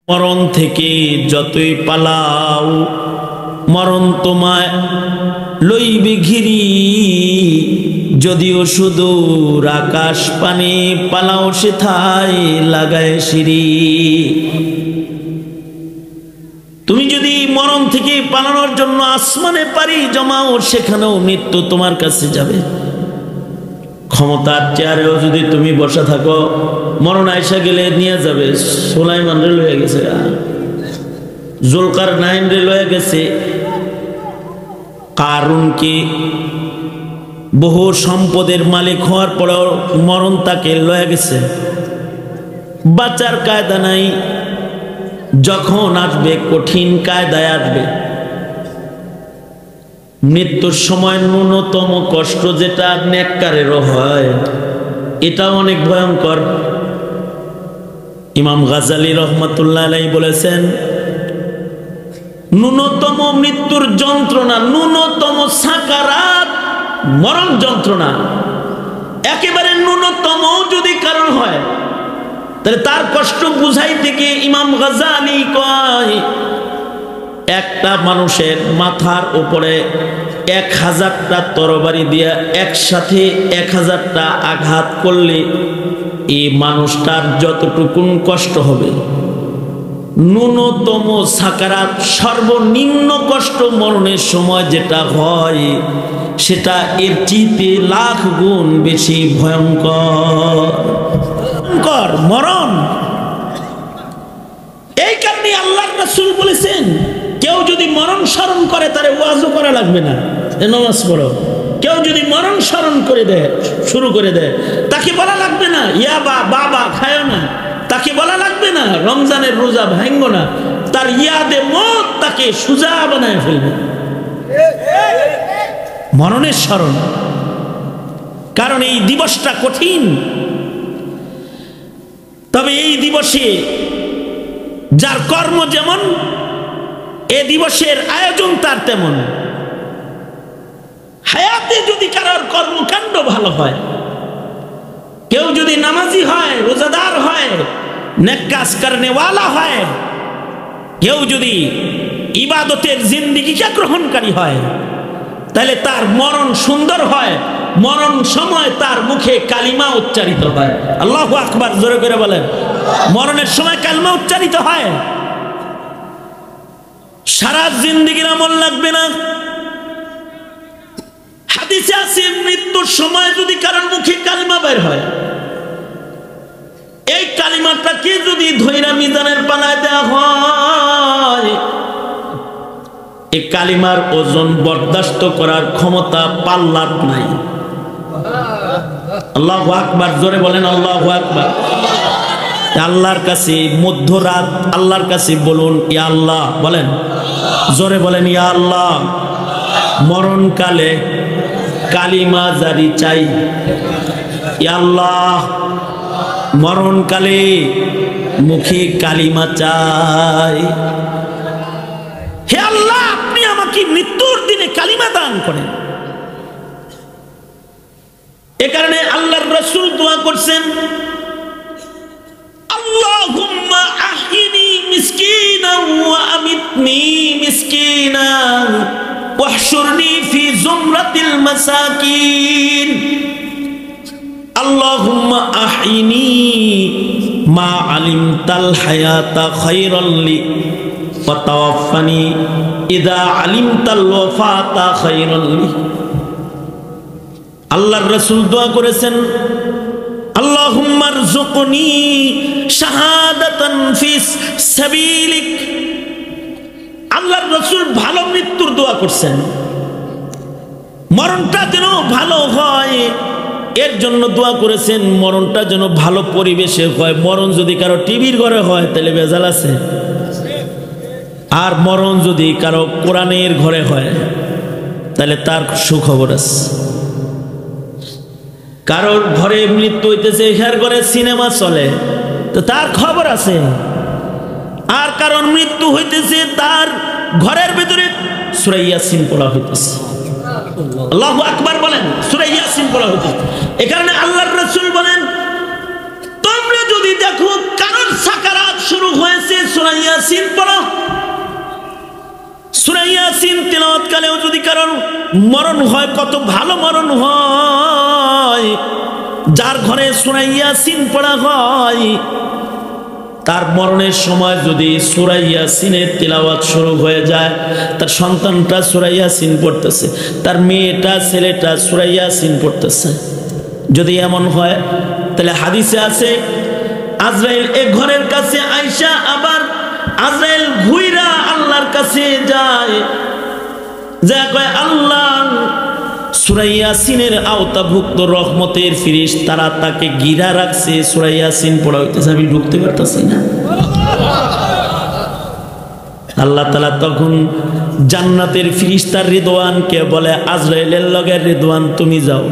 মরণ থেকে যতই পালাও মরণ তোমায় লইবে ঘিরি, যদিও সুদূর আকাশ পানে পালাও সেথায় লাগায় সিঁড়ি। তুমি যদি মরণ থেকে পালানোর জন্য আসমানে পারি জমাও, সেখানেও মৃত্যু তোমার কাছে যাবে। ক্ষমতার চেয়ারেও যদি তুমি বসা থাকো, মরণ আয়সা গেলে নিয়ে যাবে। সুলাইমান রে লয়ে গেছে, জুলকারনাইন রে লয়ে গেছে, কারুনকে বহু সম্পদের মালিক হওয়ার পরেও মরণ তাকে লয়ে গেছে। বাঁচার কায়দা নাই, যখন আসবে কঠিন কায়দায় আসবে। মৃত্যুর সময় ন্যূনতম কষ্ট যেটা নেককারেরও হয়, এটা অনেক ভয়ঙ্কর। ইমাম গাজালি রহমাতুল্লাহ আলাইহি বলেছেন, ন্যূনতম মৃত্যুর যন্ত্রণা, ন্যূনতম সাকারাত মরণ যন্ত্রণা একেবারে ন্যূনতম যদি কারণ হয়, তাহলে তার কষ্ট বুঝাইতে গিয়ে ইমাম গাজালি কয়, একটা মানুষের মাথার উপরে 1000টা তরবারি দিয়া একসাথে 1000টা আঘাত করলে এই মানুষটার যতটুকুন কষ্ট হবে, ন্যূনতম সাকারাত সর্বনিম্ন কষ্ট মরণের সময় যেটা হয়, সেটা এর চেয়ে লাখ গুণ বেশি ভয়ঙ্কর মরণ। এই কারণে আল্লাহর রাসূল বলেছেন, কেউ যদি মরণ স্মরণ করে তারে ওয়াজও করা লাগবে না, নামাজ পড়ো। কেউ যদি মরণ স্মরণ করে দেয়, শুরু করে দেয়, তাকে বলা লাগবে না ইয়া বাবা খায়ও না, তাকে বলা লাগবে না রমজানের রোজা ভাঙ্গো না, তার ইয়াদে মত তাকে সুজা বানায় ফেলবে মরণের স্মরণ। কারণ এই দিবসটা কঠিন। তবে এই দিবসে যার কর্ম যেমন, এ দিবসের আয়োজন তার তেমন। হায়াতে যদি কারোর কর্মকাণ্ড ভালো হয়, কেউ যদি নামাজি হয়, রোজাদার হয়, নেক কাজ করনেওয়ালা হয়, কেউ যদি ইবাদতের জিন্দেগিকে গ্রহণকারী হয়, তাহলে তার মরণ সুন্দর হয়। মরণ সময় তার মুখে কালিমা উচ্চারিত হয়। আল্লাহু আকবার, জোরে করে বলেন। মরণের সময় কালিমা উচ্চারিত হয়। সারা জিন্দেগির আমল লাগবে না। হাদিসে আছে, মৃত্যুর সময় যদি কারোর মুখে কালিমা বের হয়, এই কালিমাটাকে যদি ধইরা মিজানের পালায় দেওয়া হয়, এই কালিমার ওজন বরদাস্ত করার ক্ষমতা পাল্লার নাই। আল্লাহু আকবার, জোরে বলেন আল্লাহু আকবার। আল্লাহর কাছে মধ্যরাত আল্লাহর কাছে বলুন, ইয়া আল্লাহ, বলেন জোরে বলেন, ইয়া আল্লাহ, মরণকালে কালিমা জারি চাই। ইয়া আল্লাহ, মরণকালে মুখে কালিমা চাই। হে আল্লাহ, আপনি আমাকে মৃত্যুর দিনে কালিমা দান করেন। এ কারণে আল্লাহর রাসূল দোয়া করছেন, আল্লাহুম্মা আহিনি মিসকিনান ওয়া আমিতনি মিসকিনান ওয়াহশুরনি ফি জুমরাতিল মাসাকিন। আল্লাহুম্মা আহিনি মা আলিমতাল হায়াতা খায়রাল লি ওয়া তাওয়াফফানি ইযা আলিমতাল ওয়াফাতা খায়রাল লি। আল্লাহর রাসূল দোয়া করেছেন, আল্লাহুম্মা রযুকনি শাহাদাতান ফিস সাবিলিক। আল্লাহর রাসূল ভালো মৃত্যুর দোয়া করছেন, মরণটা যেন ভালো হয় এর জন্য দোয়া করেছেন। মরণটা যেন ভালো পরিবেশে হয়। মরণ যদি কারো টিভির ঘরে হয় তাহলে বেজাল আছে, আর মরণ যদি কারো কোরআনের ঘরে হয় তাহলে তার সুখবর আছে। কারোর ঘরে মৃত্যু হইতেছে, এর ঘরে সিনেমা চলে, তো তার খবর আছে। আর কারণ মৃত্যু হইতেছে, তার ঘরের ভিতরে সূরা ইয়াসিন পড়া হইতেছে। আল্লাহু আকবার বলেন, সূরা ইয়াসিন পড়া হইতেছে। এই কারণে আল্লাহর রাসূল বলেন, তোমরা যদি দেখো কারোর সাকারাত শুরু হয়েছে, সূরা ইয়াসিন পড়ো। সূরা ইয়াসিন তিলাওয়াত কালেও যদি কারণ মরণ হয়, কত ভালো মরণ হয়। যার ঘরে সূরা ইয়াসিন পড়া হয়, তার মরণের সময় যদি সূরা ইয়াসিনের তিলাওয়াত শুরু হয়ে যায়, তার সন্তানটা সূরা ইয়াসিন পড়তেছে, তার মেয়েটা ছেলেটা সূরা ইয়াসিন পড়তেছে, যদি এমন হয়, তাহলে হাদিসে আছে আজরাইল এক ঘরের কাছে আয়েশা, আবার আজরাইল ঘুইরা আল্লাহর কাছে যায়, যা কয় আল্লাহ, সূরা ইয়াসিনের আওতাভুক্ত রহমতের ফিরিস্তা তারা তাকে ঘিরা রাখছে, সূরা ইয়াসিন পড়া হইতেছে, আমি ঢুকতে পারতাছি না। আল্লাহ তাআলা তখন জান্নাতের ফিরিস্তার রিদওয়ানকে বলে, আজরাইলের লগে রিদওয়ান তুমি যাও,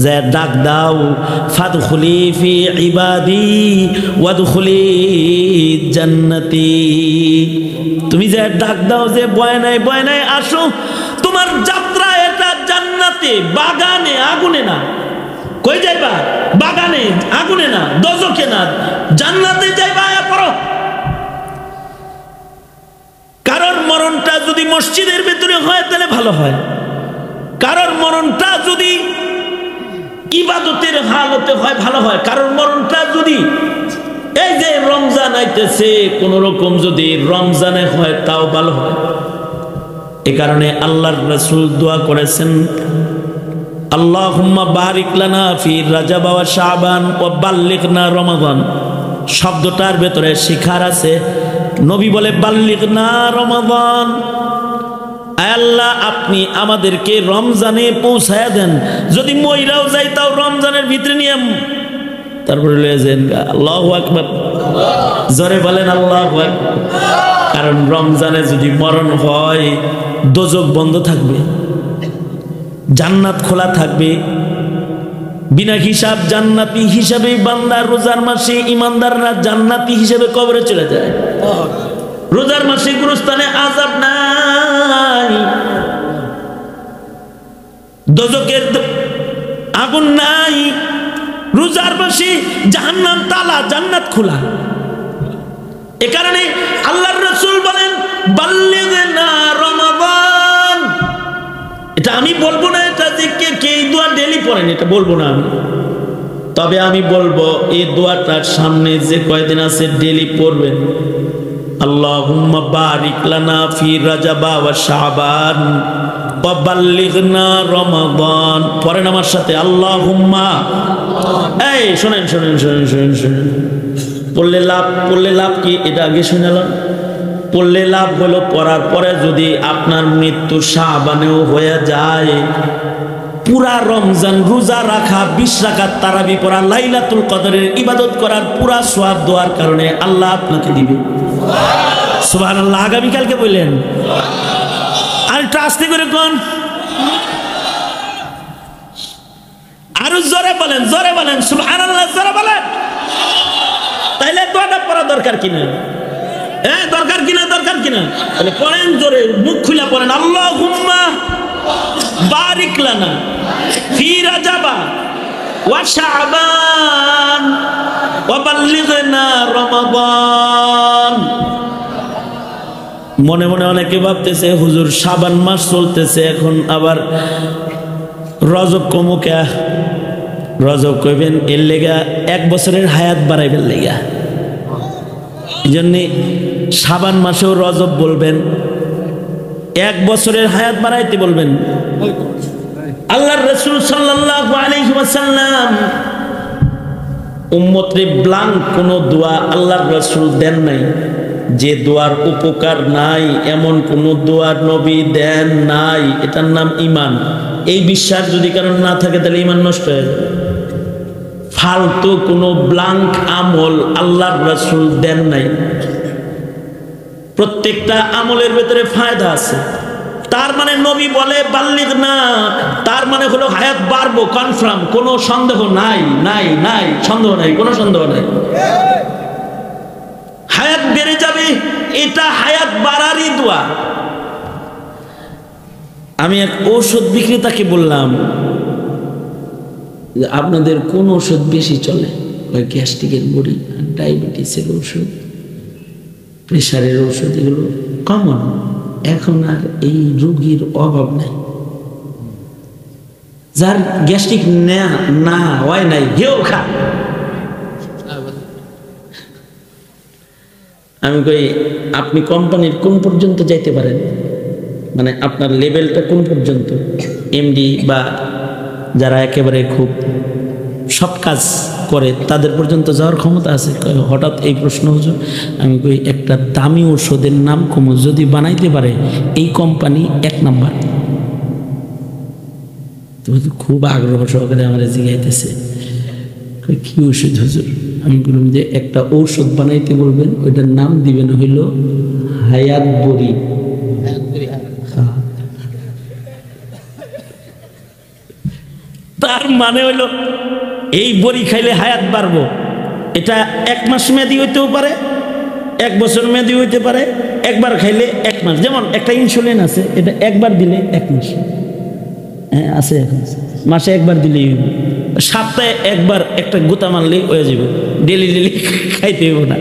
যে ডাক দাও, ফাদখুলি ফি ইবাদি ওয়াদখুলি জান্নাতি, তুমি যে ডাক দাও যে ভয় নাই আসো, তোমার যাত্রা এটা জান্নাতে, বাগানে, আগুনে না। কই যাইবা? বাগানে, আগুনে না, দোজখে না, জান্নাতে যাইবা। পড়ো। কারোর মরণটা যদি মসজিদের ভিতরে হয় তাহলে ভালো হয়, কারোর মরণটা যদি ইবাদতের হালতে হয় ভালো হয়, কারোর মরণটা যদি এই যে রমজান আইতেছে কোন রকম যদি রমজানে হয় তাও ভালো হয়। এ কারণে আল্লাহর রাসূল দোয়া করেছেন, আল্লাহুম্মা বারিক লানা ফি রাজাব ওয়া শাবান ওয়া বাল্লিগনা রমাদান। শব্দটার ভেতরে শিখার আছে। নবী বলে বাল্লিগনা রমাদান, আয় আল্লাহ আপনি আমাদেরকে রমজানে পৌঁছায়া দেন, যদি মইরাও যাই তাও রমজানের ভিতরে নিয়ে তারপরে লয়ে যান। আল্লাহু আকবার, জোরে বলেন আল্লাহু আকবার। কারণ রমজানে যদি মরণ হয়, দোজখ বন্ধ থাকবে, জান্নাত খোলা থাকবে, বিনা হিসাব জান্নাতি হিসাবে বান্দা রোজার মাসে ইমানদাররা জান্নাতি হিসেবে কবরে চলে যায়। রোজার মাসে গুরুস্থানে আযাব নাই, দোজখের আগুন নাই, রোজার মাসে জাহান্নাম তালা, জান্নাত খোলা। এ কারণে আল্লাহর রাসূল বলেন বাল্লিগনা রমাদান। এটা আমি বলবো না, এটা যে কে এই দোয়া ডেইলি পড়েন এটা বলবো না আমি, তবে আমি বলবো এই দোয়াটার সামনে যে কয়দিন আছে ডেইলি পড়বেন। আল্লাহুম্মা বারিক লানা ফি রাজাব ওয়া শাবান ওয়া বাল্লিগনা রমাদান। পড়েন আমার সাথে, আল্লাহুম্মা। এই শুনেন, পড়লে লাভ কি এটা আগে শুনালাম। পড়লে লাভ হলো পড়ার পরে যদি আপনার মৃত্যু শাবানেও হয়ে যায়, পুরা রমজান রোজা রাখা, 20 রাকাত তারাবি পড়া, লাইলাতুল কদরের ইবাদত করার পুরা সওয়াব দোয়ার কারণে আল্লাহ আপনাকে দিবে। সুবহানাল্লাহ। আগামী কালকে বললেন, আর একটু আস্তে করে কোন, আরো জোরে বলেন সুবহানাল্লাহ, জোরে বলেন। তাইলে দোয়াটা পড়া দরকার কিনা? দরকার কিনা? তাহলে পড়েন জোরে, মুখ খুলে পড়েন, আল্লাহুম্মা বারিক লানা ফি রাজাব ওয়া শাবান ওয়া বাল্লিগনা রমাদান। মনে মনে অনেকে ভাবতেছে হুজুর শাবান মাস চলতেছে, এখন আবার রজব কমুকা। রজব কইবেন এর লেগা 1 বছরের হায়াত বাড়াইবেন লেগা, এই জন্যে শাবান মাসেও রজব বলবেন, 1 বছরের হায়াত বাড়াইতে বলবেন। আল্লাহর রাসূল সাল্লাল্লাহু আলাইহি ওয়াসাল্লাম উম্মতরে ব্লাঙ্ক কোন দোয়া আল্লাহর রাসূল দেন নাই, যে দোয়ার উপকার নাই এমন কোন দোয়া নবী দেন নাই। এটার নাম ঈমান। এই বিশ্বাস যদি কারণ না থাকে তাহলে ঈমান নষ্ট হয়ে যাবে। ফালতু কোন ব্লাঙ্ক আমল আল্লাহর রাসূল দেন নাই। প্রত্যেকটা আমলের ভেতরে ফায়দা আছে। তার মানে নবী বলে বাল্লিগ না, তার মানে হলো হায়াত বাড়বো, কনফার্ম, কোনো সন্দেহ নাই, কোনো সন্দেহ নাই, হায়াত বেড়ে যাবে। এটা হায়াত বাড়ারই দোয়া। আমি এক ঔষধ বিক্রেতাকে বললাম, আপনাদের কোন ওষুধ বেশি চলে? গ্যাস্ট্রিকের বড়ি, ডায়াবেটিসের ওষুধ। প্রেশারের ওষুধ এগুলো কমন, এখন আর এই রোগীর অভাব নাই। যার গ্যাস্ট্রিক না হয় নাই হেও খা। আমি কই আপনি কোম্পানির কোন পর্যন্ত যাইতে পারেন, মানে আপনার লেভেলটা কোন পর্যন্ত? এমডি বা যারা একেবারে খুব সব কাজ করে তাদের পর্যন্ত যাওয়ার ক্ষমতা আছে? হঠাৎ এই প্রশ্ন হুজুর। আমি কই একটা দামি ওষুধের নাম কমু যদি বানাইতে পারে এই কোম্পানি 1 নাম্বার। খুব আগ্রহ সহকারে আমার জিজ্ঞাইতেছে কি ওষুধ হুজুর? আমি বললাম যে একটা ঔষধ বানাইতে বলবেন, ওইটার নাম দিবেন হইল হায়াত বড়ি। তার মানে হইল এই বড়ি খাইলে হায়াত বাড়বো। এটা 1 মাস মেয়াদি হইতেও পারে, 1 বছর মেয়াদি হইতে পারে, একবার খাইলে 1 মাস। যেমন একটা ইনসুলিন আছে, এটা একবার দিলে 1 মাস। হ্যাঁ আছে, এখন মাসে একবার দিলেই হইব, সপ্তাহে একবার একটা গুতা মারলেই হয়ে যাবে, ডেলি ডেলি খাইতে হইব না।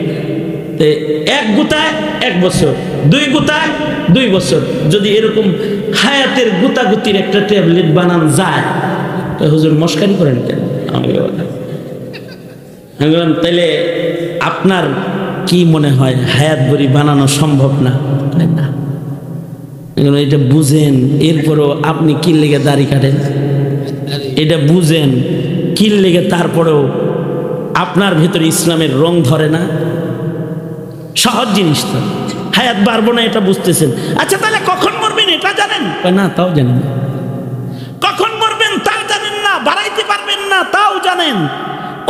1 গুতায় 1 বছর, 2 গুতায় 2 বছর। যদি এরকম হায়াতের গুতাগুতির একটা ট্যাবলেট বানান যায়, হুজুর মস্কারি করেন কেন? আমি বললাম তাইলে আপনার কি মনে হয় হায়াত বড়ি বানানো সম্ভব না? না, এটা বুঝেন, এরপরও আপনি কি লেগে দাড়ি কাটেন? এটা বুঝেন কি লেগে তারপরেও আপনার ভেতরে ইসলামের রং ধরে না? সহজ জিনিস তো, হায়াত বাড়বো না এটা বুঝতেছেন। আচ্ছা তাহলে কখন মরবেন এটা জানেন? না, তাও জানেন না। কখন মরবেন তাও জানেন না, বাড়াইতে পারবেন না তাও জানেন,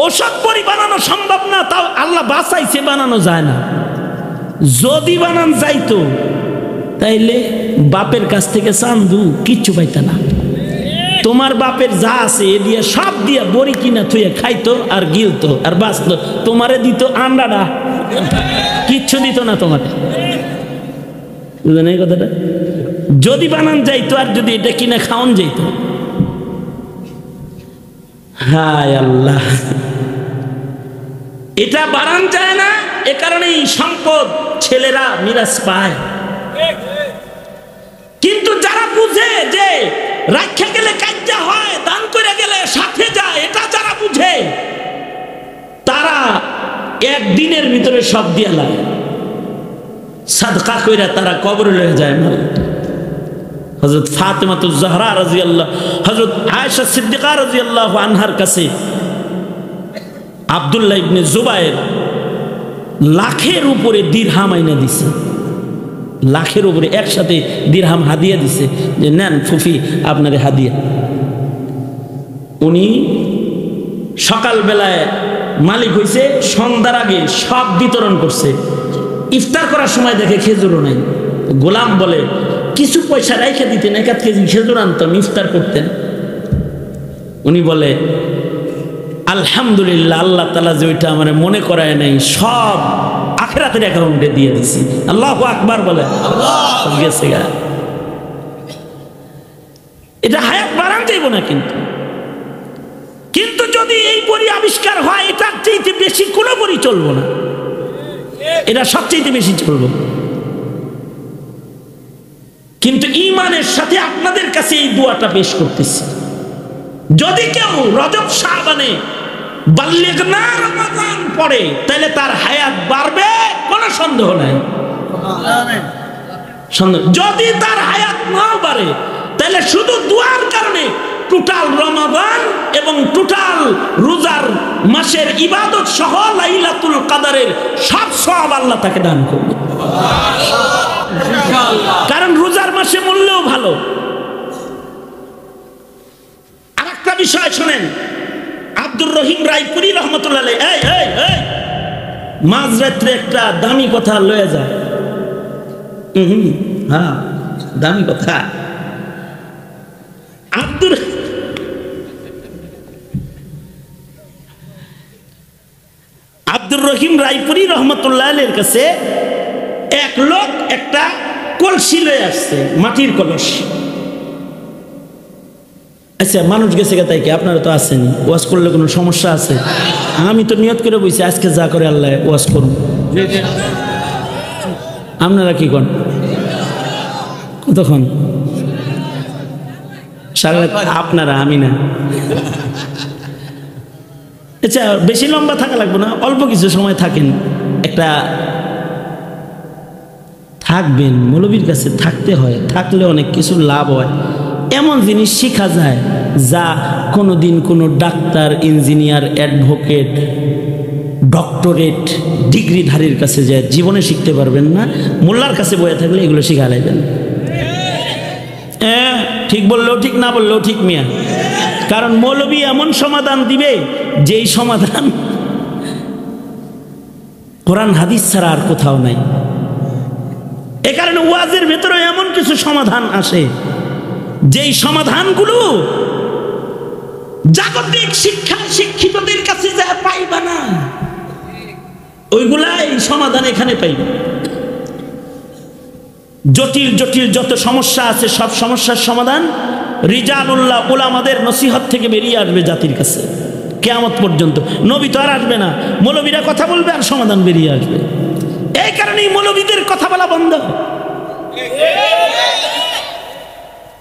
ওষুধ বড়ি বানানো সম্ভব না তাও আল্লাহ বাঁচাইছে, বানানো যায় না। যদি বানান যাইতো তাইলে বাপের কাছ থেকে চান্দু কিচ্ছু পাইতা না। তোমার বাপের যা আছে এ দিয়ে সব দিয়া বড়ি কিনা থুয়ে খাইতো আর গিলতো আর বাঁচতো, তোমারে দিত আন্ডাটা, কিচ্ছু দিত না তোমাকে। বুঝলেন এই কথাটা? যদি বানান যাইতো আর যদি এটা কিনা খাওয়ান যাইতো। হায় আল্লাহ, এটা বানান যায় না, এ কারণেই সম্পদ ছেলেরা মিরাজ পায়। কিন্তু যারা বুঝে যে রাখা গেলে কাজ্জা হয়, দান করে গেলে সাথে যায়, এটা যারা বুঝে তারা একদিনের ভিতরে সব দিয়া লাগে, সাদকা কইরা তারা কবরে লয়ে যায়। হযরত ফাতেমাতুজ জাহরা রাদিয়াল্লাহু, হযরত আয়েশা সিদ্দিকা রাদিয়াল্লাহু আনহার কাছে আব্দুল্লাহ ইবনে জুবায়ের লাখের উপরে দিরহাম আইনা দিছে, লাখের উপরে একসাথে দিরহাম হাদিয়া দিছে, যে নেন ফুফি আপনার হাদিয়া। উনি সকালবেলায় মালিক হইছে, সন্ধ্যার আগে সব বিতরণ করছে। ইফতার করার সময় দেখে খেজুরও নাই। গোলাম বলে কিছু পয়সা রাইখা দিতেন, 1 কেজি খেজুর আনতাম, ইফতার করতেন। উনি বলে আলহামদুলিল্লাহ, আল্লাহ তাআলা যে ওইটা আমার মনে করায় নাই, সব আখিরাতের অ্যাকাউন্টে দিয়ে দিছি। আল্লাহু আকবার বলে, আল্লাহ গেছে গা। এটা হায়াত বাড়ান যাইব না। কিন্তু যদি এই বড়ি আবিষ্কার হয়, এটার চাইতে বেশি কোনো বড়ি চলবো না, এটা সবচেয়ে বেশি চলবো। কিন্তু ঈমানের সাথে আপনাদের কাছে এই দোয়াটা পেশ করতেছি, যদি কেউ রজব শাবানে বাল্লিগনা রমাদান পড়ে তাহলে তার হায়াত বাড়বে, কোনো সন্দেহ নাই। যদি তার হায়াত নাও বাড়ে তাহলে শুধু দোয়ার কারণে টোটাল রমাদান এবং টোটাল রোজার মাসের ইবাদত সহ লাইলাতুল কদরের সব সওয়াব আল্লাহ তাকে দান করবে। কারণ রোজার মাসে মরলেও ভালো। আরেকটা বিষয় শুনেন, আব্দুর রহিম রায়পুরি রহমতুল্লাহ আলাইহি, এই মাঝরাত্রে একটা দামি কথা লয়ে যায়। হ্যাঁ, দামি কথা। আব্দুর রহিম রায়পুরি রহমতুল্লাহ আলাইহির কাছে এক লোক একটা কলসি লয়ে আসছে, মাটির কলস। আচ্ছা, মানুষ গেছে গে তাই কি, আপনারা তো আসেনি, ওয়াজ করলে কোনো সমস্যা আছে? আমি তো নিয়ত করে বইছি আজকে যা করে আল্লাহ ওয়াজ করুন। আপনারা কি করেন কতক্ষণ? সারা রাত আপনারা, আমি না। আচ্ছা, বেশি লম্বা থাকা লাগবে না, অল্প কিছু সময় থাকেন, একটা থাকবেন, মৌলবীর কাছে থাকতে হয়, থাকলে অনেক কিছু লাভ হয়। এমন জিনিস শেখা যায় যা কোনোদিন কোনো ডাক্তার, ইঞ্জিনিয়ার, অ্যাডভোকেট, ডক্টরেট ডিগ্রিধারীর কাছে যায় জীবনে শিখতে পারবেন না। মোল্লার কাছে বয়ে থাকলে এগুলো শিখা লাগবেন। ঠিক বললেও ঠিক, না বললেও ঠিক মিয়া। কারণ মৌলবী এমন সমাধান দিবে যেই সমাধান কোরআন হাদিস ছাড়া আর কোথাও নাই। এ কারণে ওয়াজের ভেতরে এমন কিছু সমাধান আসে যেই সমাধানগুলো জাগতিক শিক্ষা শিক্ষিতদের কাছে যা পাইবা না, ওইগুলাই সমাধান এখানে পাইবে। জটিল জটিল যত সমস্যা আছে সব সমস্যার সমাধান রিজালুল্লাহ উলামাদের নসিহত থেকে বেরিয়ে আসবে জাতির কাছে কিয়ামত পর্যন্ত। নবী তো আর আসবে না, মৌলবীরা কথা বলবে আর সমাধান বেরিয়ে আসবে। এই কারণেই মৌলবীদের কথা বলা বন্ধ,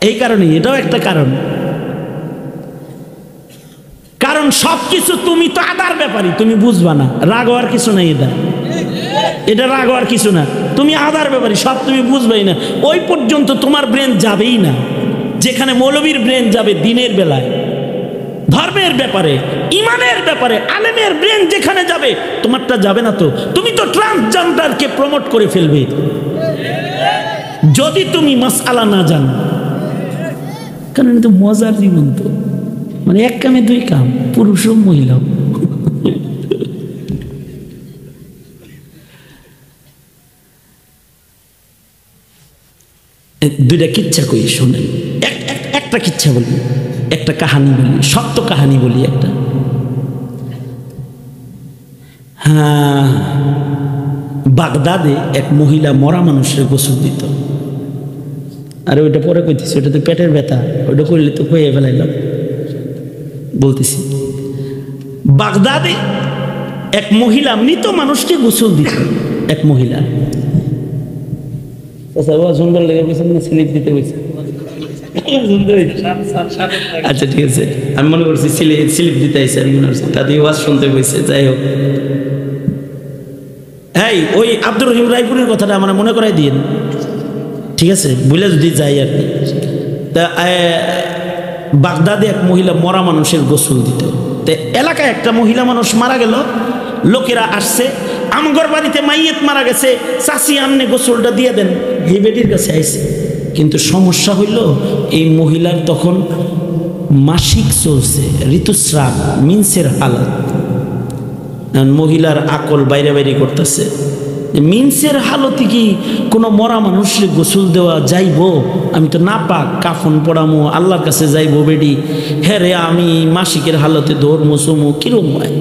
এই কারণেই, এটাও একটা কারণ। কারণ সবকিছু তুমি তো আদার ব্যাপারই, তুমি বুঝবা না, রাগ হওয়ার কিছু নাই। এটা রাগ হওয়ার কিছু না, তুমি আদার ব্যাপারী, সব তুমি বুঝবেই না। ওই পর্যন্ত তোমার ব্রেন যাবেই না যেখানে মৌলবীর ব্রেন যাবে দিনের বেলায়, ধর্মের ব্যাপারে, ইমানের ব্যাপারে। আলেমের ব্রেন যেখানে যাবে তোমারটা যাবে না। তো তুমি তো ট্রান্সজেন্ডারকে প্রমোট করে ফেলবে যদি তুমি মাসআলা না জানো। কারণ এটা মজার জীবন, তো মানে এক কামে দুই কাম, পুরুষ ও মহিলাও। দুইটা কিচ্ছা কই শোনেন, একটা কিচ্ছা বলি, একটা কাহানি বলি, সত্য কাহানি বলি একটা। হ্যাঁ, বাগদাদে এক মহিলা মরা মানুষের গোসল দিত। আরে ওইটা পরে কইতেছি, ওটা তো পেটের ব্যথা, ওইটা করলে তো কয়ে ফেলাইলাম, বলতেছি। বাগদাদে এক মহিলা মৃত মানুষকে গোসল দিত। এক মহিলা, স্লিপ দিতে হয়েছে। আচ্ছা ঠিক আছে, আমি মনে করছি স্লিপ দিতে আইসে, আমি মনে করছি তাদের ওয়াজ শুনতে হয়েছে। যাই হোক, হ্যাঁ, ওই আব্দুর রহিম রায়পুরের কথাটা আমার মনে করাই দিন, ঠিক আছে, বুঝলে যদি যাই আর কি। তা বাগদাদে এক মহিলা মরা মানুষের গোসল দিত। তো এলাকায় একটা মহিলা মানুষ মারা গেল, লোকেরা আসছে, আমগর বাড়িতে মাইয়েত মারা গেছে, চাষি আমনে গোসলটা দিয়ে দেন, এই বেটির কাছে আইছে। কিন্তু সমস্যা হইল এই মহিলার তখন মাসিক চলছে, ঋতুস্রাব, মিন্সের হালত। মহিলার আকল বাইরে বাইরে করতেছে, মিন্সের হালতে কি কোনো মরা মানুষের গোসল দেওয়া যাইব? আমি তো না পাক, কাফন পড়ামো, আল্লাহর কাছে যাইব বেডি, হ্যাঁ রে আমি মাসিকের হালতে ধর্ম সমো কিরম হয়,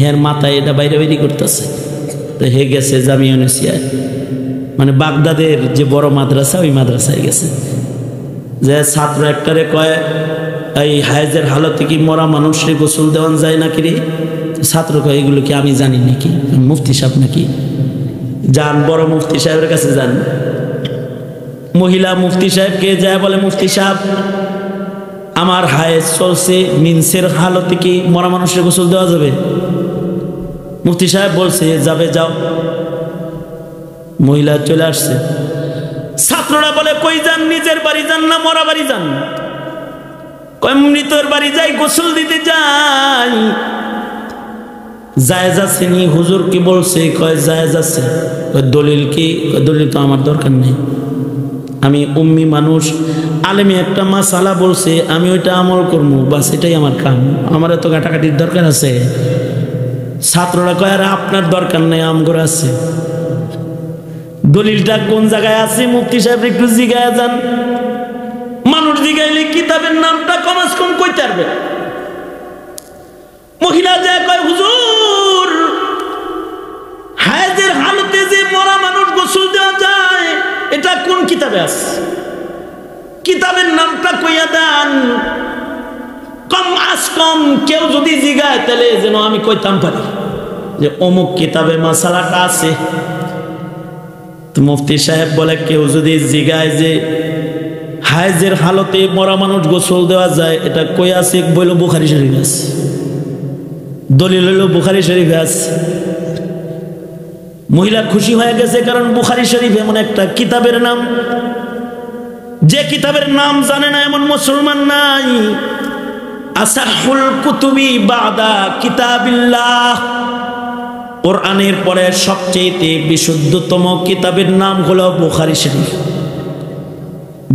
হের মাথায় এটা বাইরে বাইরে করতেছে। তো হে গেছে জামিয়া নসিয়ায়, মানে বাগদাদের যে বড় মাদ্রাসা, ওই মাদ্রাসায় গেছে। যে ছাত্র একটারে কয়, এই হায়েজের হালতে কি মরা মানুষের গোসল দেওয়ান যায় নাকি রে? ছাত্র কয়, এগুলো কি আমি জানি নাকি? মুফতি সাহেব নাকি? যান, বড় মুফতি সাহেবের কাছে যান। মহিলা মুফতি সাহেবকে যায় বলে, মুফতি সাহেব আমার হায়েজ চলছে, মিন্সের হালতে কি মরা মানুষের গোসল দেওয়া যাবে? মুফতি সাহেব বলছে যাবে, যাও। মহিলা চলে আসছে। ছাত্ররা বলে, কই যান? নিজের বাড়ি যান না মরা বাড়ি যান? কয় মৃতর বাড়ি যাই, গোসল দিতে যাই। জায়েজ আছে নি? হুজুর কি বলছে? কয় জায়েজ আছে। দলিল কি? দলিল তো আমার দরকার নেই, আমি উম্মি মানুষ, আলেমে একটা মাসালা বলছে, আমি ওইটা আমল করবো, বাস এটাই আমার কাম, আমার এত কাটাকাটির দরকার আছে? ছাত্ররা কয়, আর আপনার দরকার নেই, আমগর আছে। দলিলটা কোন জায়গায় আছে? মুফতি সাহেব একটু জিগায় যান। মানুষ জিগাইলে কিতাবের নামটা কমাস কম কইতে পারবে। মহিলা যায় কয়, হুজুর হায়েজের হালতে যে মরা মানুষ গোসল দেওয়া যায়, এটা কোন কিতাবে আছে? কিতাবের নামটা কইয়া দেন। কম আস কম কেউ যদি জিগায় তাহলে যেন আমি কইতাম পারি যে অমুক কিতাবে মাসালাটা আছে। মুফতি সাহেব বলে কেউ যদি জিগায় যে হায়েজের হালতে মরা মানুষ গোসল দেওয়া যায়, এটা কই আছে? বইল বুখারী শরীফ আছে, দলিল হইল বুখারী শরীফ আছে। মহিলা খুশি হয়ে গেছে, কারণ বুখারী শরীফ এমন একটা কিতাবের নাম, যে কিতাবের নাম জানে না এমন মুসলমান নাই। আসাহুল কুতুবি বাদা কিতাবিল্লাহ, কোরআনের পরে সবচেয়ে বিশুদ্ধতম কিতাবের নাম হলো বুখারী শরীফ।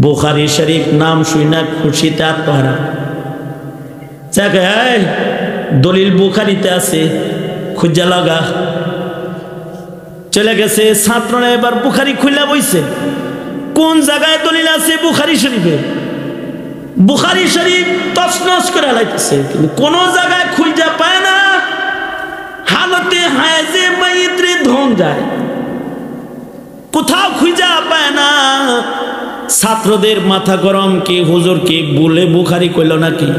বুখারী শরীফ নাম শুই না খুশিতে আত্মহারা, দলিল বুখারীতে আছে, খুঁজা লাগা। চলে গেছে ছাত্ররা, এবার বুখারী খুলে বইছে, কোন জায়গায় দলিল আছে বুখারী শরীফে? বুখারী শরীফ তছনছ করে লাইতেছে, কিন্তু কোন জায়গায় খুঁজা পায় না। হালতে হায়েজে মাইত্রে ধন যায়, কোথাও খুঁজা পায় না। ছাত্রদের মাথা গরম, কি হুজুর কি বলে বুখারী কইল নাকি?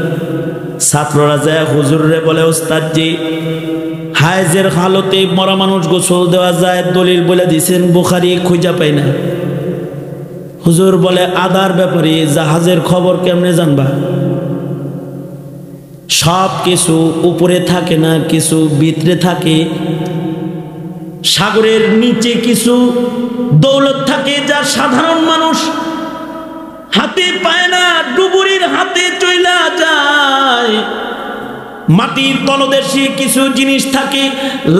ছাত্ররা যায় হুজুরে বলে, ওস্তাদ জি হায়েজের হালতে মরা মানুষ গোসল দেওয়া যায়, দলিল বলে দিছেন, বুখারী খুঁজা পাই না। হুজুর বলে, আদার ব্যাপারে জাহাজের খবর কেমনে জানবা? সব কিছু উপরে থাকে না, কিছু ভিতরে থাকে। সাগরের নিচে কিছু দৌলত থাকে যা সাধারণ মানুষ হাতে পায় না, ডুবুরির হাতে চইলা যায়। মাটির তলদেশে কিছু জিনিস থাকে,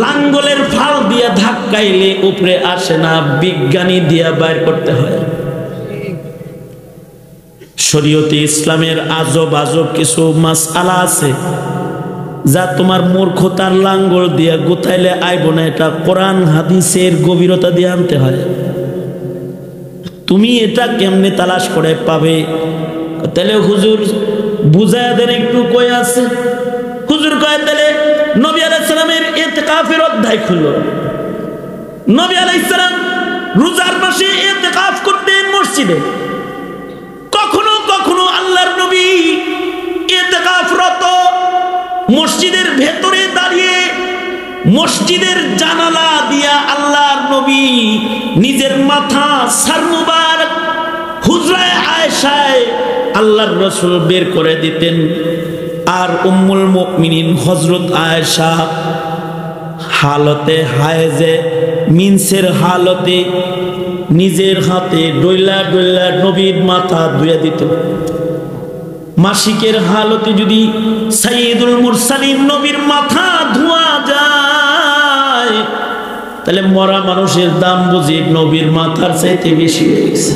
লাঙ্গলের ফাল দিয়া ধাক্কাইলে উপরে আসে না, বিজ্ঞানী দিয়া বাইর করতে হয়। শরীয়তে ইসলামের আজব আজব কিছু মাসআলা আছে যা তোমার মূর্খতার লাঙ্গল দিয়া গুতাইলে আইব না, এটা কোরআন হাদিসের গভীরতা দিয়ে আনতে হয়। তুমি এটা কেমনে তালাশ করে পাবে? তাহলে হুজুর বুঝায় দেন একটু, কই আছে? হুজুর কয় তাহলে নবী আলাইহিস সালামের ইতিকাফের অধ্যায় খুলল। নবী আলাইহিস সালাম রোজার মাসে ইতিকাফ করতেন মসজিদে। কখনো কখনো আল্লাহর নবী ইতিকাফরত মসজিদের ভেতরে দাঁড়িয়ে মসজিদের জানালা দিয়া আল্লাহর নবী নিজের মাথা সার মুবারক হুজরায়ে আয়েশায় আল্লাহর রাসূল বের করে দিতেন। আর উম্মুল মুমিনিন হযরত আয়েশা হালতে হায়েজে মিনসের হালতে নিজের হাতে ডইলা ডইলা নবীর মাথা ধুয়ে দিত। মাসিকের হালতে যদি সাইয়্যিদুল মুরসালিন নবীর মাথা ধোয়া যায়, তাহলে মরা মানুষের দাম বুঝি নবীর মাথার চাইতে বেশি হয়ে গেছে।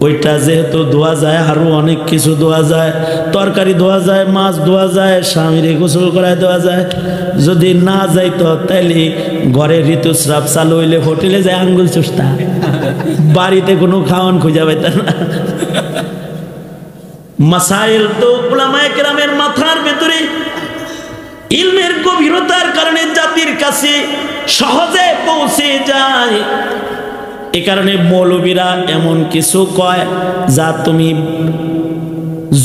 ওইটা যেহেতু ধোয়া যায়, আরো অনেক কিছু ধোয়া যায়, তরকারি ধোয়া যায়, মাছ ধোয়া যায়, স্বামীরে গোসল করায় ধোয়া যায়। যদি না যাইতো তাইলে ঘরে ঋতুস্রাব চালু হইলে হোটেলে যায় আঙ্গুল চুষতা, বাড়িতে কোনো খাওয়ান খুঁজা পাইত না। মাসাইল তো উলামায়ে কেরামের মাথার ভেতরে ইলমের গভীরতার কারণে জাতির কাছে সহজে পৌঁছে যায়। এ কারণে মৌলবীরা এমন কিছু কয় যা তুমি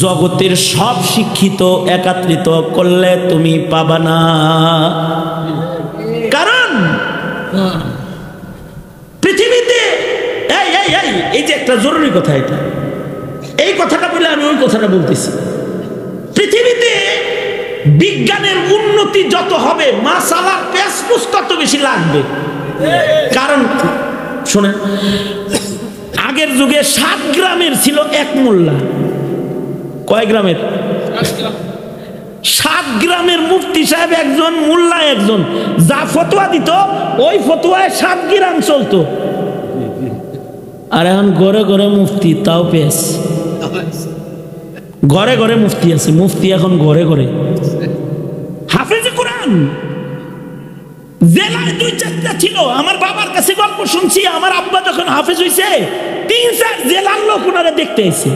জগতের সব শিক্ষিত একত্রিত করলে তুমি পাবা না। কারণ পৃথিবীতে এই যে একটা জরুরি কথা, এটা এই কথাটা বলে আমি ওই কথাটা বলতেছি। পৃথিবীতে বিজ্ঞানের উন্নতি যত হবে, মাসালার পেশপুস তত বেশি লাগবে। কারণ শোনেন, আগের যুগে 7 গ্রামের ছিল এক মোল্লা। কয় গ্রামের? 7 গ্রামের মুফতি সাহেব একজন, মোল্লা একজন। যা ফতোয়া দিত ওই ফতোয়ায় 7 গ্রাম চলতো। আর এখন ঘরে ঘরে মুফতি, তাও পেশ ঘরে ঘরে মুফতি আছে। মুফতি এখন ঘরে ঘরে হাফেজে কোরআন। জেলায় 2-4টা ছিল। আমার বাবার কাছে গল্প শুনছি, আমার আব্বা যখন হাফেজ হইছে 3-4 জেলার লোক ওনারা দেখতে এসে,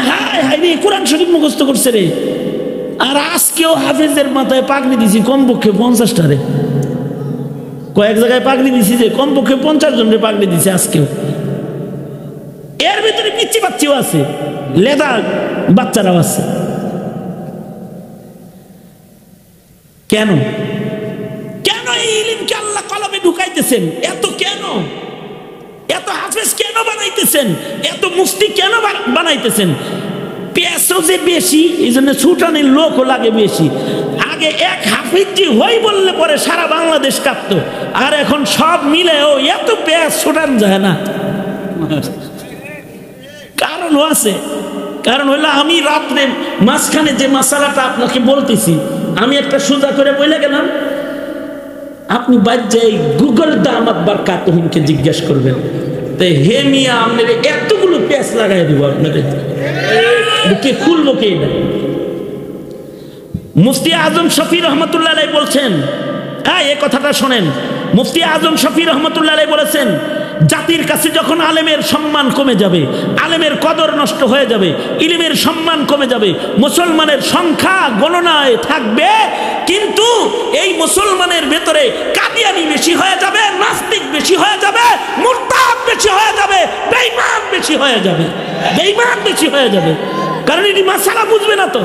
হায় হায় রে কোরআন শরীফ মুখস্থ করছে রে। আর আজকেও হাফেজের মাথায় পাগড়ি দিছি কমপক্ষে 50টা রে। কয়েক জায়গায় পাগড়ি দিছি যে কমপক্ষে 50 জনের পাগড়ি দিছে আজকেও। এর ভিতরে পিচ্ছি বাচ্চাও আছে, লেদা বাচ্চারাও আছে। কেন? কেন এই ইলমকে আল্লাহ কলমে ঢুকাই বানাইতেছেন? এত কেন? এত হাফেজ কেন বানাইতেছেন? এত মুফতি কেন বানাইতেছেন? পেশো যে বেশি, এই জন্য ছুটানির লোকও লাগে বেশি। আগে এক হাফিজি হই বললে পরে সারা বাংলাদেশ কাঁপতো, আর এখন সব মিলেও এত পেশ ছুটান যায় না। কারণও আছে। কারণ হলো আমি রাত্রে মাঝখানে যে মাসালাটা আপনাকে বলতেছি, আমি একটা সোজা করে বলে গেলাম, আপনি বাজ্যাই গুগল দামাত বারকাতুহুমকে জিজ্ঞেস করবেন, তাই হে মিয়া আপনার এতগুলো পেঁচ লাগাই দিব, আপনাদের কে খুলবো কে? মুফতি আজম শফি রহমতুল্লাহ আলাইহি বলছেন, হ্যাঁ এই কথাটা শোনেন, মুফতি আজম শফি রহমতুল্লাহ আলাইহি বলেছেন, জাতির কাছে যখন আলেমের সম্মান কমে যাবে, আলেমের কদর নষ্ট হয়ে যাবে, ইলমের সম্মান কমে যাবে, মুসলমানের সংখ্যা গণনায় থাকবে, কিন্তু এই মুসলমানের ভেতরে কাদিয়ানি বেশি হয়ে যাবে, নাস্তিক বেশি হয়ে যাবে, মুরতাদ বেশি হয়ে যাবে, বেঈমান বেশি হয়ে যাবে, বেঈমান বেশি হয়ে যাবে। কারণ এটি মাসালা বুঝবে না তো।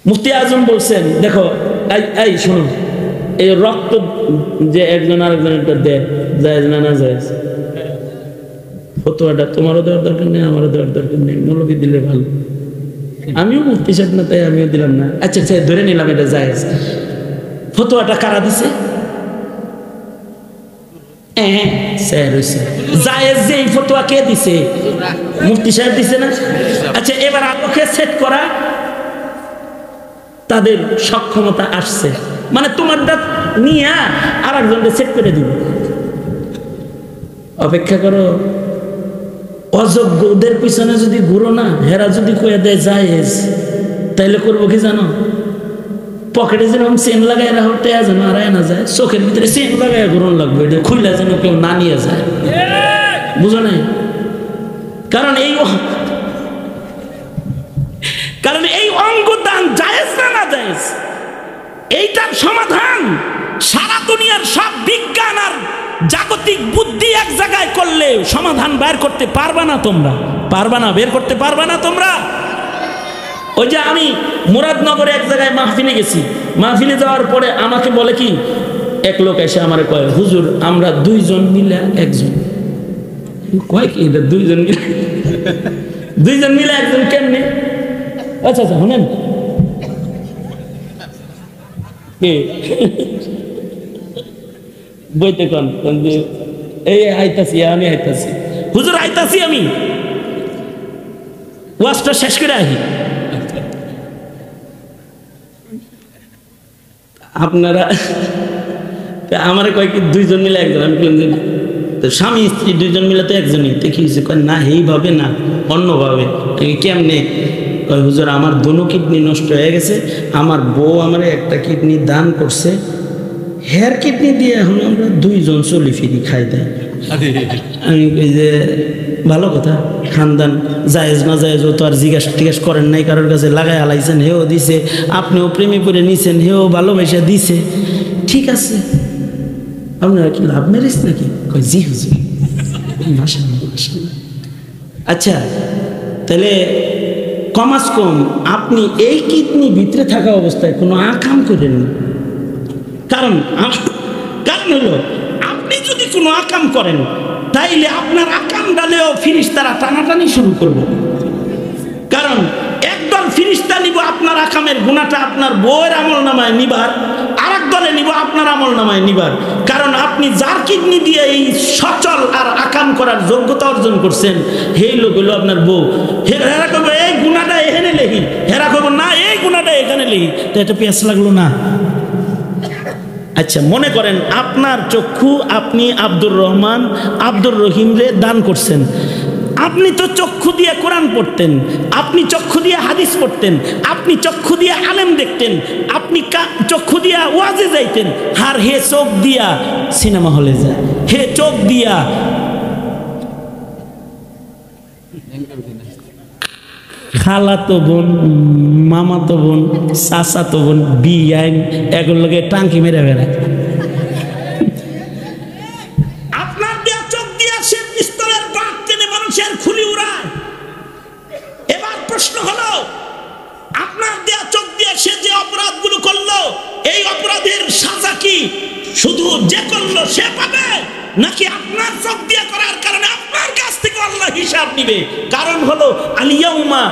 মুফতি আজম বলছেন, দেখো এই শোনো, এই রক্ত যে একজন আরেকজনের দেয়, জায়েজ না না জায়েজ? ফতোয়াটা তোমারও দেওয়ার দরকার নেই, আমারও দেওয়ার দরকার নেই, মৌলবী দিলে ভালো। আমিও মুফতি সাহেব না, তাই আমিও দিলাম না। আচ্ছা আচ্ছা, ধরে নিলাম এটা জায়েজ। ফতোয়াটা কারা দিছে? জায়েজ যে এই ফতোয়া কে দিছে? মুফতি সাহেব দিছে না? আচ্ছা, এবার আলোকে সেট করা তাদের সক্ষমতা আসছে, মানে তোমারটা নিয়ে আর একজনকে সেট করে দিব। অপেক্ষা করো, অযোগ্য ওদের পিছনে যদি ঘুরো না, হেরা যদি কয়ে দেয় জায়েজ, তাইলে করবো কি জানো? পকেটে যেরকম চেন লাগাই রাখো, টেয়া যেন আড়াই না যায়, চোখের ভিতরে চেন লাগাই ঘুরন লাগবে, এটা খুইলা যেন কেউ না নিয়ে যায়, বুঝো নাই? কারণ এই অঙ্গদান জায়েজ না না জায়েজ, এইটার সমাধান সারা দুনিয়ার সব বিজ্ঞান আর জাগতিক বুদ্ধি এক জায়গায় করলে সমাধান বের করতে পারবা না তোমরা, পারবা না, বের করতে পারবা না তোমরা। ওই যে আমি মুরাদনগরে এক জায়গায় মাহফিলে গেছি, মাহফিলে যাওয়ার পরে আমাকে বলে কি, এক লোক এসে আমারে কয়, হুজুর আমরা দুইজন মিলে একজন। কয় কি এটা দুইজন মিলে? দুইজন মিলে একজন কেমনে? আচ্ছা আচ্ছা শুনেন, বইতে কন এই আইতাছি, আমি আইতাছি, হুজুর আইতাছি, আমি ওয়াজটা শেষ করে আহি। আপনারা আমার কয় কি দুইজন মিলে একজন? আমি বললাম যে স্বামী স্ত্রী দুইজন মিলে তো একজনই। দেখি না, এইভাবে না, অন্যভাবে। কেমনে? হুজুর আমার দুনো কিডনি নষ্ট হয়ে গেছে, আমার বউ আমার একটা কিডনি দান করছে, হেয়ার কিডনি দিয়ে এখন আমরা দুইজন চলি ফিরি খাই দেয়। আমি কই যে ভালো কথা, খানদান জায়েজ না জায়েজ ও তো আর জিজ্ঞেস করেন নাই কারোর কাছে, লাগাই হালাইছেন, হেও দিছে, আপনিও প্রেমে পড়ে নিছেন, হেও ভালোবেসে দিছে, ঠিক আছে। আপনারা কি লাভ ম্যারেজ নাকি? কই জি হুজুর। আচ্ছা, তাহলে কমাস কম আপনি এই কিডনি ভিতরে থাকা অবস্থায় কোনো আকাম করেন না। কারণ হলো আপনি যদি কোনো আকাম করেন, তাইলে আপনার আকাম ডালেও ফিরিস্তারা টানাটানি শুরু করবে। কারণ একদল ফিরিস্তা নিব আপনার আকামের গুণাটা আপনার বউয়ের আমল নামায় নিবার, আর এক দলে নিব আপনার আমল নামায় নিবার। কারণ আপনি যার কিডনি দিয়ে এই সচল আর আকাম করার যোগ্যতা অর্জন করছেন, সেই লোক হলো আপনার বউ। হেরা করবো এই গুণাটা এখানে লেখি, হেরা করবো না এই গুণাটা এখানে লেখি, তো এটা পেঁচ লাগলো না। আচ্ছা, মনে করেন আপনার চক্ষু আপনি আব্দুর রহমান আব্দুর রহিম রে দান করছেন। আপনি তো চক্ষু দিয়ে কোরআন পড়তেন, আপনি চক্ষু দিয়ে হাদিস পড়তেন, আপনি চক্ষু দিয়ে আলেম দেখতেন, আপনি চক্ষু দিয়া ওয়াজে যাইতেন, আর হে চোখ দিয়া সিনেমা হলে যায়, হে চোখ দিয়া খালাতো বোন, মামাতো বোন, চাচাতো বোন, বিয়াইন এগুলোর লগে টাঙ্কি মেরে বেড়ায়। আপনার দেয়া চোখ দিয়া সে পিস্তলের বাঘ টেনে মানুষের খুলি উড়ায়। এবার প্রশ্ন হলো, আপনার দেয়া চোখ দিয়ে সে যে অপরাধগুলো করলো, এই অপরাধের সাজা কি? শুধু যে করলো সে পাবে, নাকি আপনার চোখ দিয়ে করার কারণে আপনার কাছ থেকে আল্লাহ হিসাব নিবে? কারণ হলো আলিয়াউমা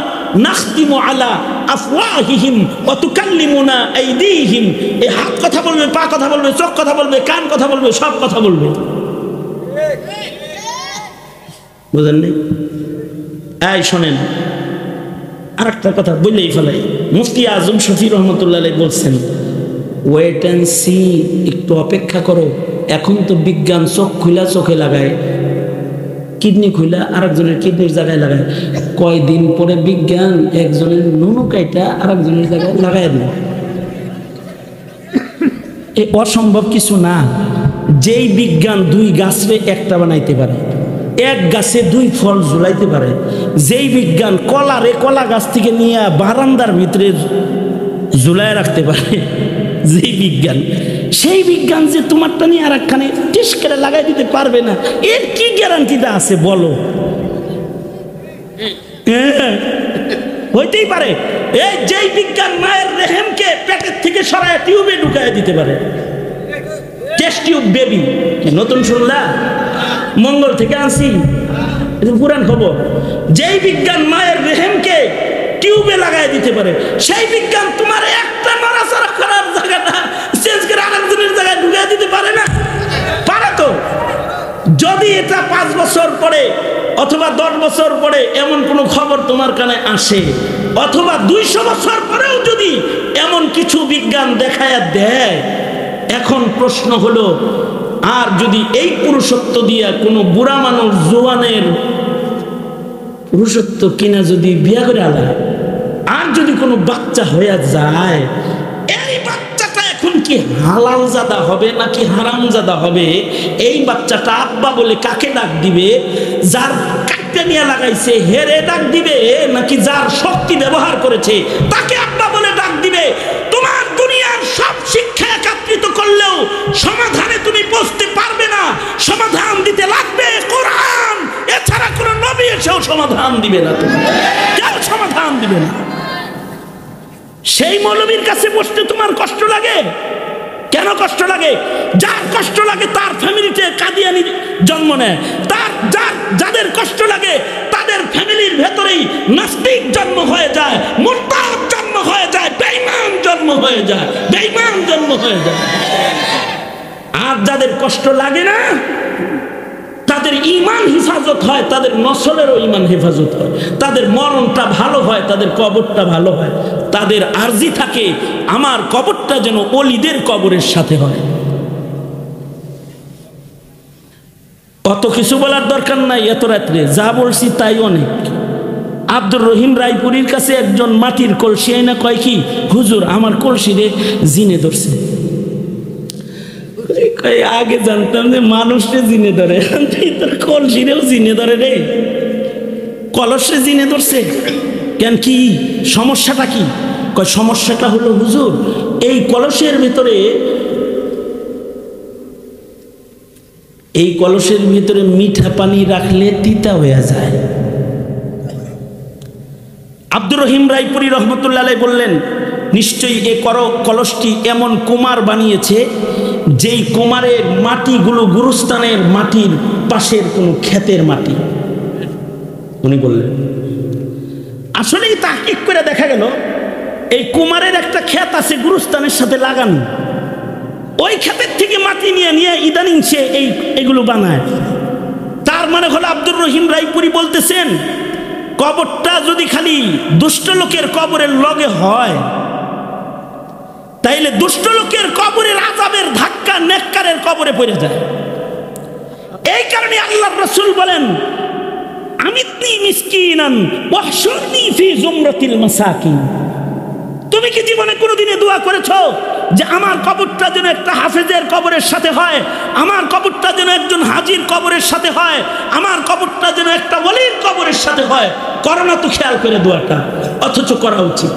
নাখতিমু আলা আফওয়াহিহিম ওয়া তুকাল্লিমুনা আইদিহিম। এই হাত কথা বলবে, পা কথা বলবে, চোখ কথা বলবে, কান কথা বলবে, সব কথা বলবে। বুঝেন নাই? এই শোনেন, আরেকটা কথা বললেই ফেলাই। মুফতি আজম শফি রহমতুল্লাহ আলাইহি বলছেন, ওয়েট অ্যান্ড সি, একটু অপেক্ষা করো। এখন তো বিজ্ঞান চোখ খুলা চোখে লাগায়, কিডনি খুলা আরেকজনের কিডনির জায়গায় লাগায়। কয়দিন পরে বিজ্ঞান একজনের নুনু কাইটা আরেকজনের জায়গায় লাগাই দেয়। এ অসম্ভব কিছু না। যেই বিজ্ঞান 2 গাছরে একটা বানাইতে পারে, 1 গাছে 2 ফল ঝুলাইতে পারে, যেই বিজ্ঞান কলারে কলা গাছ থেকে নিয়ে বারান্দার ভিতরে ঝুলায় রাখতে পারে, যেই বিজ্ঞান, সেই বিজ্ঞান যে তোমারটা নিয়ে আর একখানে টিস করে লাগাই দিতে পারবে না, এর কি গ্যারান্টিটা আছে বলো? হইতেই পারে। এই যেই বিজ্ঞান মায়ের রেহেমকে পেটের থেকে সরায় টিউবে ঢুকায় দিতে পারে, টেস্ট টিউব বেবি, নতুন শুনলা? মঙ্গল থেকে আনছি, পুরান খবর। যেই বিজ্ঞান মায়ের রেহেমকে টিউবে লাগাই দিতে পারে, সেই বিজ্ঞান তোমার একটা নড়াচড়া করার জায়গাটা চেঞ্জ করে আরেকজনের জায়গায় ঢুকিয়ে দিতে পারে না? পারে তো। যদি এটা 5 বছর পরে অথবা 10 বছর পরে এমন কোনো খবর তোমার কানে আসে, অথবা 200 বছর পরেও যদি এমন কিছু বিজ্ঞান দেখায়া দেয়, এখন প্রশ্ন হলো, আর যদি এই পুরুষত্ব দিয়া কোনো বুড়া মানুষ জোয়ানের পুরুষত্ব কিনা যদি বিয়া করে আলায়, আর যদি কোনো বাচ্চা হয়ে যায়, এই বাচ্চাটা এখন কি হালাল জাদা হবে নাকি হারাম জাদা হবে? এই বাচ্চাটা আব্বা বলে কাকে ডাক দিবে? যার কাটতে নিয়ে লাগাইছে হেরে ডাক দিবে, নাকি যার শক্তি ব্যবহার করেছে তাকে আব্বা বলে ডাক দিবে? তোমার দুনিয়ার সব শিক্ষা একত্রিত করলেও সমাধানে তুমি পৌঁছতে পারবে না। সমাধান দিতে লাগবে কোরআন, এছাড়া কোনো নবী এসেও সমাধান দিবে না, কেউ সমাধান দিবে না। সেই মৌলবীর কাছে বসতে তোমার কষ্ট লাগে? কেন কষ্ট লাগে? যার কষ্ট লাগে তার ফ্যামিলিতে কাদিয়ানি জন্ম নেয়, যাদের কষ্ট লাগে তাদের ফ্যামিলির ভেতরেই নাস্তিক জন্ম হয়ে যায়, মুরতাদ জন্ম হয়ে যায়, বেঈমান জন্ম হয়ে যায়, বেঈমান জন্ম হয়ে যায়। আর যাদের কষ্ট লাগে না, তাদের ঈমান হেফাজত হয়, তাদের নসলেরও ঈমান হেফাজত হয়, তাদের মরণটা ভালো হয়, তাদের কবরটা ভালো হয়, তাদের আরজি থাকে আমার কবরটা যেন ওলিদের কবরের সাথে হয়। অত কিছু বলার দরকার নাই, এত রাত্রে যা বলছি তাই অনেক। আব্দুর রহিম রায়পুরীর কাছে একজন মাটির কলসি আইনা কয় কি, হুজুর আমার কলসি রে জিনে ধরছে। আগে জানতাম যে মানুষকে জিনে ধরে, তোর কলসিরেও জিনে ধরে রে, কলসে জিনে ধরছে কেন? কি সমস্যাটা কি? কয় সমস্যাটা হলো হুজুর, এই কলসের ভিতরে মিঠা পানি রাখলে তিতা হয়ে যায়। আব্দুর রহিম রায়পুরী রহমতুল্লাহ আলাইহি বললেন, নিশ্চয়ই এ কলসটি এমন কুমার বানিয়েছে, যেই কুমারের মাটিগুলো গুরুস্থানের মাটির পাশের কোনো ক্ষেতের মাটি। উনি বললেন, আসলেই তাহকিক করে দেখা গেল এই কুমারের একটা ক্ষেত আছে গুরুস্থানের সাথে লাগানো, ওই ক্ষেতের থেকে মাটি নিয়ে নিয়ে ইদানিং সে এগুলো বানায়। তার মানে হলো আব্দুর রহিম রায়পুরী বলতেছেন, কবরটা যদি খালি দুষ্ট লোকের কবরের লগে হয়, তাইলে দুষ্ট লোকের কবরের আযাবের ধাক্কা নেককারের কবরে পড়ে যায়। এই কারণে আল্লাহর রাসূল বলেন, আমিতনি মিসকিনান ওয়াহশুরনি ফি জুমরাতিল মাসাকিন। তুমি কি জীবনে কোনোদিনে দোয়া করেছো যে আমার কবরটা যেন একটা হাফেজের কবরের সাথে হয়, আমার কবরটা যেন একজন হাজির কবরের সাথে হয়, আমার কবরটা যেন একটা ওলির কবরের সাথে হয়? করো না তো খেয়াল করে দোয়াটা, অথচ করা উচিত।